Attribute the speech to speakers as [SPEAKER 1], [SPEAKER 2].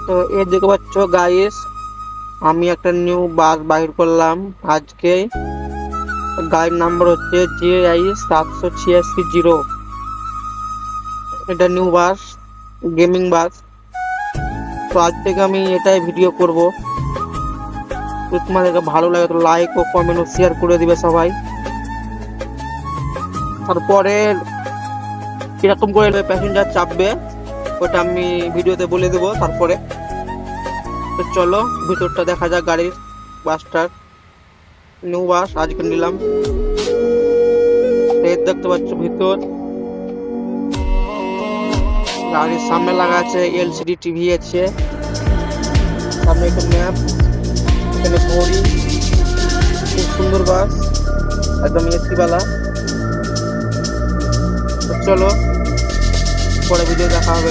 [SPEAKER 1] তো এই দেখতে পাচ্ছ গাইস, আমি একটা নিউ বাস বাহির করলাম আজকে। গাড়ির নাম্বার হচ্ছে JI 786 0। এটা নিউ বাস, গেমিং বাস। তো আজ থেকে আমি এটাই ভিডিও করব। তো তোমাদেরকে ভালো লাগে তো লাইক ও কমেন্ট ও শেয়ার করে দিবে সবাই। তারপরে কিরকম করে প্যাসেঞ্জার চাপবে ওটা আমি ভিডিওতে বলে দেবো তারপরে। তো চলো ভিতরটা দেখা যাক গাড়ির, বাসটার। নিউ বাস আজকে নিলাম। এই দেখতে পাচ্ছ ভিতর, গাড়ির সামনে লাগা আছে LCD টিভি আছে, সামনে একটা ম্যাপ, এখানে ঘড়ি। খুব সুন্দর বাস, একদম এসি বালা। তো চলো পরে ভিডিও দেখা হবে।